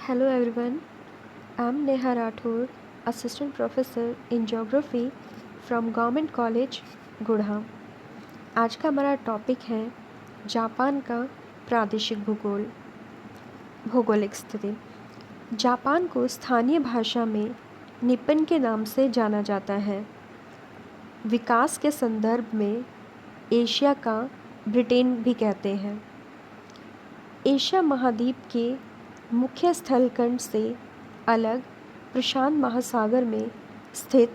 Hello everyone, I am Neha Rathore, Assistant Professor in Geography from Government College, Gurgaon. आज का हमारा topic है Japan का प्रादेशिक भौगोलिक स्थिति। जापान को स्थानीय भाषा में निप्पन के नाम से जाना जाता है। विकास के संदर्भ में एशिया का ब्रिटेन भी कहते हैं। एशिया महाद्वीप के मुख्य स्थलखंड से अलग प्रशांत महासागर में स्थित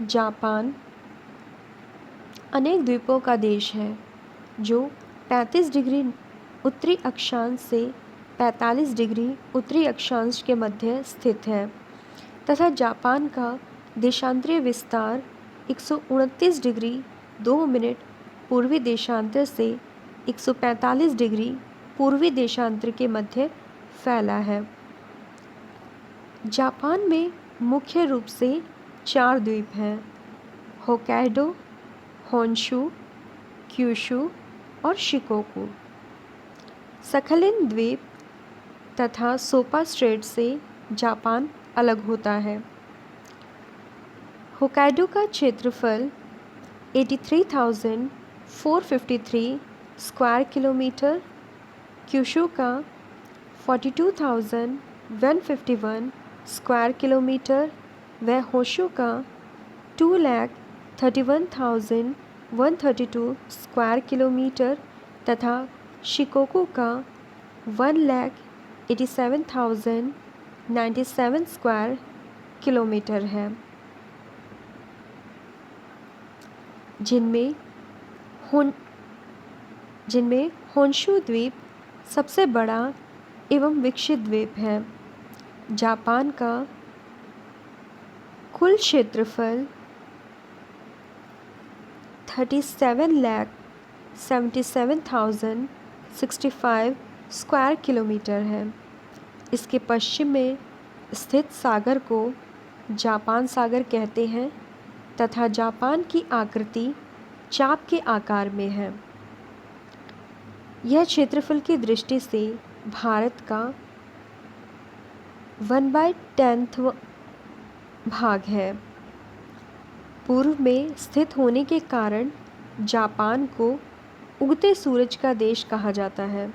जापान अनेक द्वीपों का देश है जो 35 डिग्री उत्तरी अक्षांश से 45 डिग्री उत्तरी अक्षांश के मध्य स्थित है तथा जापान का देशांतरीय विस्तार 129 डिग्री 2 मिनट पूर्वी देशांतर से 145 डिग्री पूर्वी देशांतर के मध्य फैला है। जापान में मुख्य रूप से 4 द्वीप हैं: होक्काइडो, होन्शु, क्यूशु और शिकोकू। सखलिन द्वीप तथा सोपा स्ट्रेट से जापान अलग होता है। होक्काइडो का क्षेत्रफल 83,453 स्क्वायर किलोमीटर, क्यूशु का 42,151 स्क्वायर किलोमीटर व होन्शु का 2,31,132 स्क्वायर किलोमीटर तथा शिकोकू का 1,87,097 स्क्वायर किलोमीटर है, जिनमें होन्शु द्वीप सबसे बड़ा एवं विकसित द्वीप है। जापान का कुल क्षेत्रफल 37,77,065 स्क्वायर किलोमीटर है। इसके पश्चिम में स्थित सागर को जापान सागर कहते हैं तथा जापान की आकृति चाप के आकार में है। यह क्षेत्रफल की दृष्टि से भारत का 1/10 भाग है। पूर्व में स्थित होने के कारण जापान को उगते सूरज का देश कहा जाता है।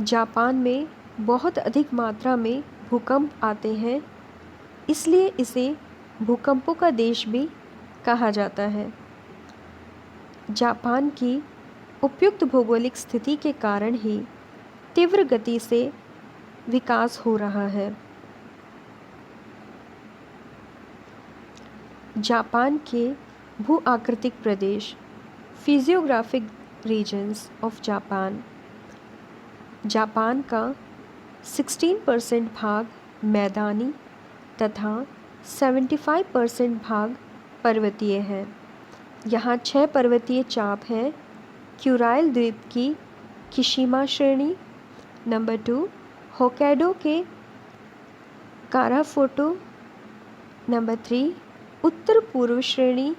जापान में बहुत अधिक मात्रा में भूकंप आते हैं, इसलिए इसे भूकंपों का देश भी कहा जाता है। जापान की उपयुक्त भौगोलिक स्थिति के कारण ही तीव्र गति से विकास हो रहा है। जापान के भू-आकृतिक प्रदेश physiographic regions of Japan. Japan का 16% भाग मैदानी तथा 75% भाग पर्वतीय है। यहाँ 6 पर्वतीय चाप हैं: क्यूराइल द्वीप की किशिमा श्रेणी, नंबर 2 होक्काइडो के काराफोटो, नंबर 3 उत्तर पूर्व श्रेणी,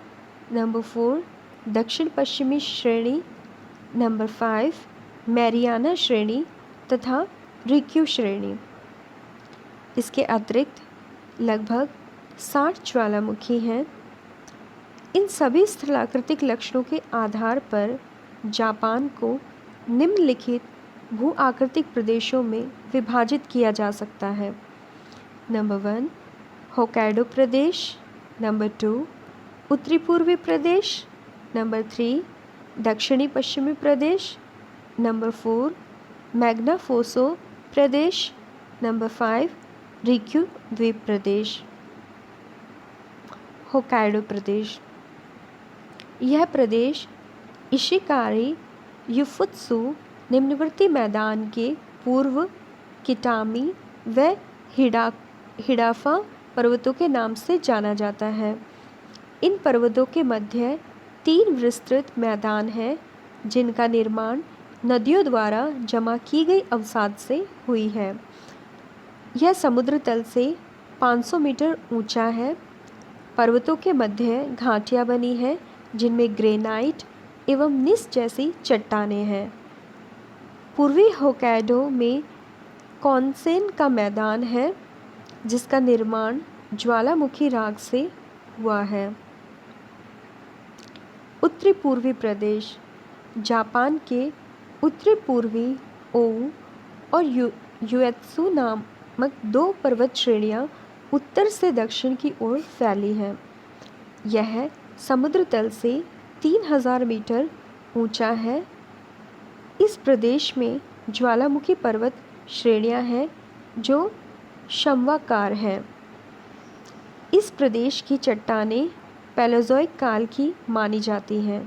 नंबर 4 दक्षिण पश्चिमी श्रेणी, नंबर 5 मैरियाना श्रेणी तथा रिक्यू श्रेणी। इसके अतिरिक्त लगभग 60 ज्वालामुखी हैं। इन सभी स्थलाकृतिक लक्षणों के आधार पर जापान को निम्नलिखित भू-आकृतिक प्रदेशों में विभाजित किया जा सकता है: नंबर 1 होक्काइडो प्रदेश, नंबर 2 उत्तरी पूर्वी प्रदेश, नंबर 3 दक्षिणी पश्चिमी प्रदेश, नंबर 4 मैग्नाफोसो प्रदेश, नंबर 5 रिक्यू द्वीप प्रदेश। होक्काइडो प्रदेश। यह प्रदेश इशिकारी युफुत्सु निम्नवर्ती मैदान के पूर्व किटामी व हिडाफा पर्वतों के नाम से जाना जाता है। इन पर्वतों के मध्य 3 विस्तृत मैदान हैं जिनका निर्माण नदियों द्वारा जमा की गई अवसाद से हुई है। यह समुद्र तल से 500 मीटर ऊंचा है। पर्वतों के मध्य घाटियाँ बनी हैं जिनमें ग्रेनाइट एवं निस जैसी चट्टानें हैं। पूर्वी होक्काइडो में कॉन्सेन का मैदान है जिसका निर्माण ज्वालामुखी राग से हुआ है। उत्तरी पूर्वी प्रदेश जापान के उत्तरी पूर्वी ओउ और युएत्सु नामक 2 पर्वत श्रेणियाँ उत्तर से दक्षिण की ओर फैली हैं। यह समुद्र तल से 3000 मीटर ऊंचा है। इस प्रदेश में ज्वालामुखी पर्वत श्रेणियाँ हैं जो शंक्वाकार हैं। इस प्रदेश की चट्टानें पैलेज़ोइक काल की मानी जाती हैं।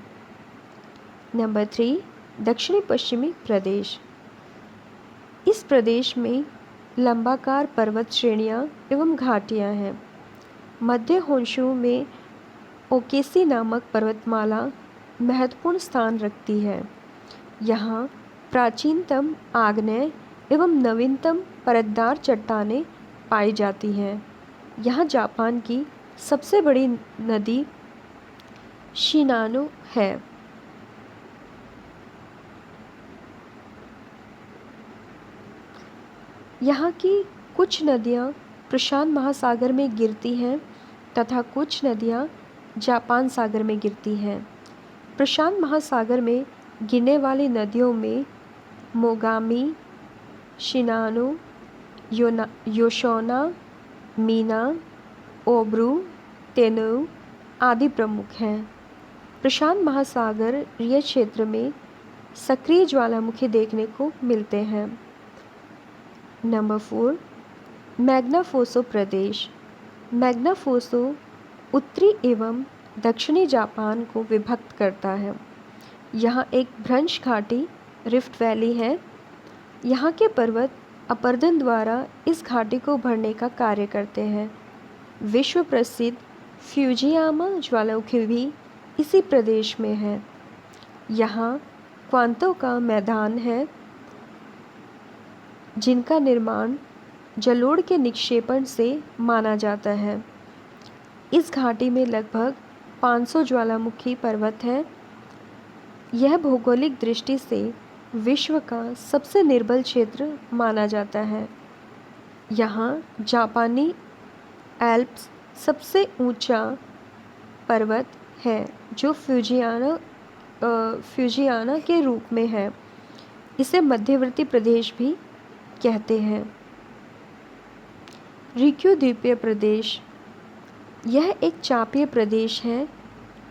नंबर 3, दक्षिणी पश्चिमी प्रदेश। इस प्रदेश में लंबाकार पर्वत श्रेणियाँ एवं घाटियाँ हैं। मध्य होन्शु में ओकेसी नामक पर्वतमाला महत्वपूर्ण स्थान रखती है। यहाँ प्राचीनतम आग्नेय एवं नवीनतम परतदार चट्टानें पाई जाती हैं। यहाँ जापान की सबसे बड़ी नदी शिनानो है। यहाँ की कुछ नदियाँ प्रशांत महासागर में गिरती हैं तथा कुछ नदियाँ जापान सागर में गिरती हैं। प्रशांत महासागर में गिरने वाली नदियों में मोगामी, शिनानो, योशोना, मीना, ओब्रू, तेनु आदि प्रमुख हैं। प्रशांत महासागरीय क्षेत्र में सक्रिय ज्वालामुखी देखने को मिलते हैं। नंबर 4, मैग्नाफोसो प्रदेश। मैग्नाफोसो उत्तरी एवं दक्षिणी जापान को विभक्त करता है। यहाँ एक भ्रंश घाटी रिफ्ट वैली है। यहाँ के पर्वत अपर्दन द्वारा इस घाटी को भरने का कार्य करते हैं। विश्व प्रसिद्ध फ्यूजियामा ज्वालामुखी भी इसी प्रदेश में है। यहाँ क्वांतो का मैदान है जिनका निर्माण जलोढ़ के निक्षेपण से माना जाता है। इस घाटी में लगभग 500 ज्वालामुखी पर्वत हैं। यह भौगोलिक दृष्टि से विश्व का सबसे निर्बल क्षेत्र माना जाता है। यहाँ जापानी एल्प्स सबसे ऊंचा पर्वत है जो फ्यूजियाना के रूप में है। इसे मध्यवर्ती प्रदेश भी कहते हैं। रिक्यू द्वीपीय प्रदेश यह एक चापीय प्रदेश है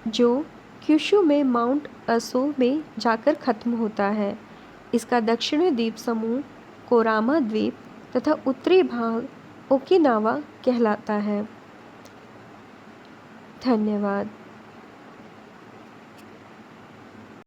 जो क्यूशू में माउंट असो में जाकर खत्म होता है। इसका दक्षिणी द्वीप समूह कोरामा द्वीप तथा उत्तरी भाग ओकिनावा कहलाता है। धन्यवाद।